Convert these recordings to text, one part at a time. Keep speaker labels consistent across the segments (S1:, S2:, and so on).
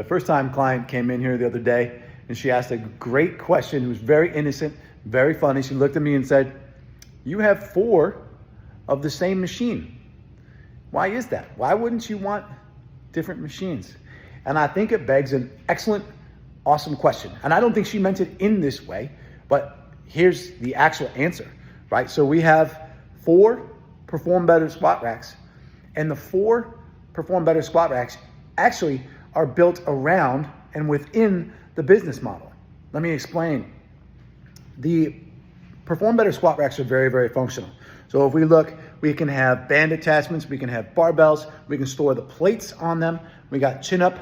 S1: First time client came in here the other day and she asked a great question. It was very innocent, very funny. She looked at me and said, "You have 4 of the same machine. Why is that? Why wouldn't you want different machines?" And I think it begs an excellent, awesome question. And I don't think she meant it in this way, but here's the actual answer, right? So we have 4 Perform Better squat racks, and the 4 Perform Better squat racks actually are built around and within the business model. Let me explain. The Perform Better squat racks are very, very functional. So if we look, we can have band attachments, we can have barbells, we can store the plates on them. We got chin-up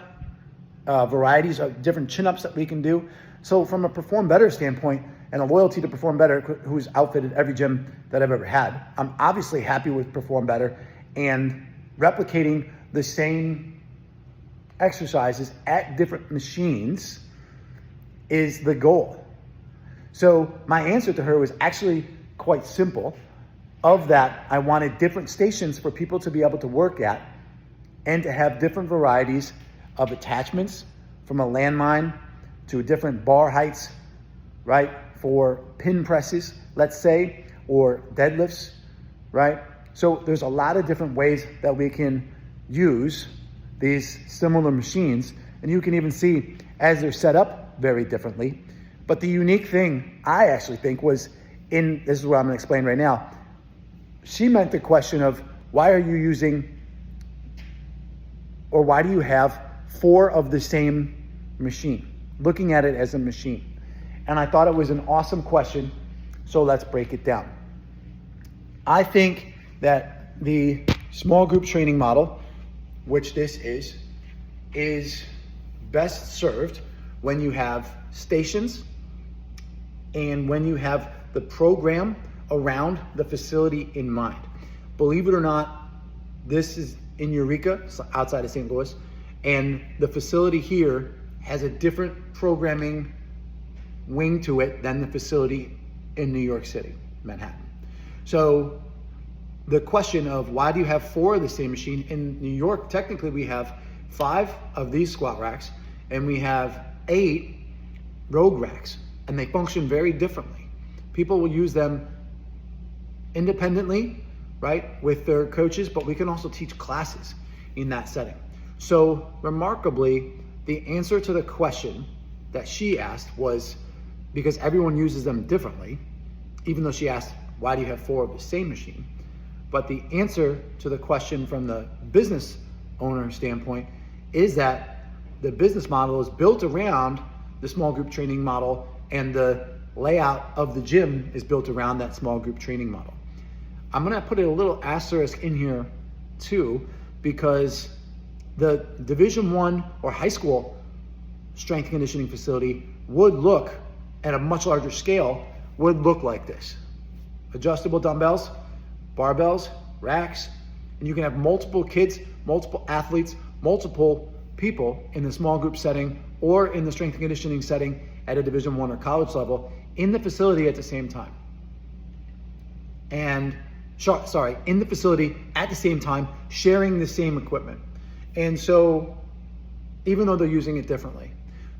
S1: varieties of different chin-ups that we can do. So from a Perform Better standpoint and a loyalty to Perform Better, who's outfitted every gym that I've ever had, I'm obviously happy with Perform Better, and replicating the same exercises at different machines is the goal. So my answer to her was actually quite simple. Of that, I wanted different stations for people to be able to work at and to have different varieties of attachments, from a landmine to different bar heights, right? For pin presses, let's say, or deadlifts, right? So there's a lot of different ways that we can use these similar machines, and you can even see as they're set up very differently. But the unique thing I actually think was this is what I'm gonna explain right now. She meant the question of, why are you using, or why do you have 4 of the same machine? Looking at it as a machine. And I thought it was an awesome question, so let's break it down. I think that the small group training model, which this is best served when you have stations and when you have the program around the facility in mind. Believe it or not, this is in Eureka, outside of St. Louis, and the facility here has a different programming wing to it than the facility in New York City, Manhattan. So the question of, why do you have 4 of the same machine? In New York, technically we have 5 of these squat racks and we have 8 rogue racks, and they function very differently. People will use them independently, right, with their coaches, but we can also teach classes in that setting. So remarkably, the answer to the question that she asked was, because everyone uses them differently, even though she asked, why do you have 4 of the same machine? But the answer to the question from the business owner standpoint is that the business model is built around the small group training model, and the layout of the gym is built around that small group training model. I'm gonna put a little asterisk in here too, because the Division I or high school strength and conditioning facility would look, at a much larger scale, would look like this. Adjustable dumbbells, barbells, racks, and you can have multiple kids, multiple athletes, multiple people in the small group setting or in the strength and conditioning setting at a Division I or college level in the facility at the same time. And in the facility at the same time, sharing the same equipment. And so, even though they're using it differently.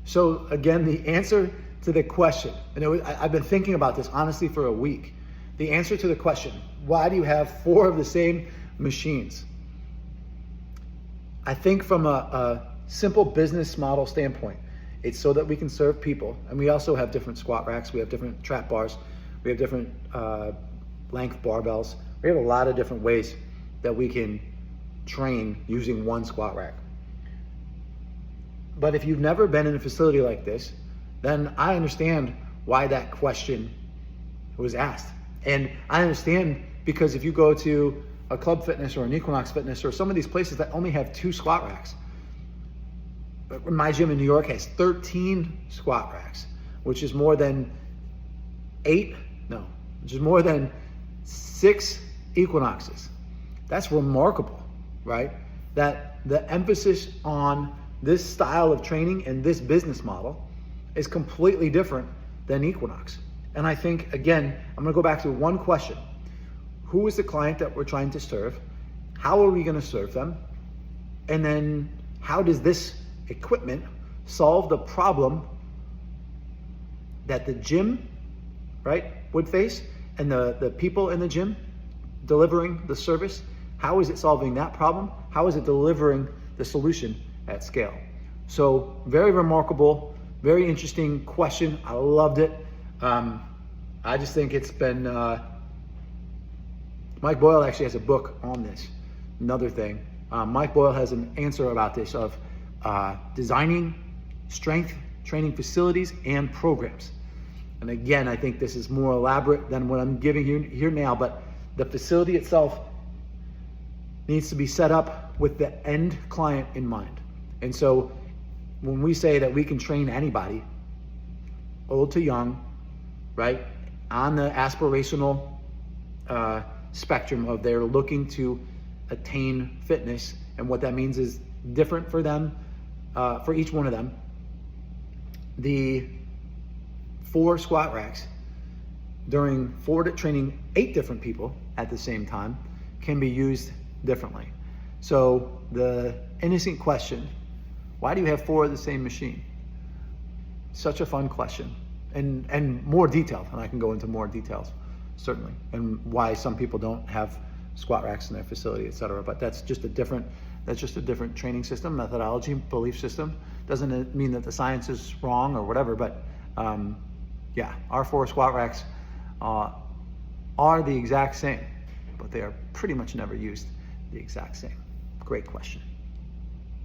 S1: So again, the answer to the question, and I've been thinking about this honestly for a week. The answer to the question, why do you have 4 of the same machines? I think from a simple business model standpoint, it's so that we can serve people. And we also have different squat racks, we have different trap bars, we have different length barbells. We have a lot of different ways that we can train using one squat rack. But if you've never been in a facility like this, then I understand why that question was asked. And I understand, because if you go to a Club Fitness or an Equinox Fitness or some of these places that only have 2 squat racks, but my gym in New York has 13 squat racks, which is more than 6 Equinoxes. That's remarkable, right? That the emphasis on this style of training and this business model is completely different than Equinox. And I think, again, I'm gonna go back to one question. Who is the client that we're trying to serve? How are we gonna serve them? And then how does this equipment solve the problem that the gym, right, would face, and the people in the gym delivering the service, how is it solving that problem? How is it delivering the solution at scale? So very remarkable, very interesting question. I loved it. I just think it's been, Mike Boyle actually has a book on this, another thing. Mike Boyle has an answer about this of designing strength training facilities and programs. And again, I think this is more elaborate than what I'm giving you here now, but the facility itself needs to be set up with the end client in mind. And so when we say that we can train anybody, old to young, right, on the aspirational spectrum of they're looking to attain fitness, and what that means is different for them, for each one of them. The 4 squat racks during training 8 different people at the same time can be used differently. So the innocent question, why do you have 4 of the same machine? Such a fun question, and more detailed, and I can go into more details, certainly, and why some people don't have squat racks in their facility, etc. But that's just a different training system, methodology, belief system. Doesn't mean that the science is wrong or whatever, but yeah, our 4 squat racks are the exact same, but they are pretty much never used the exact same. Great question.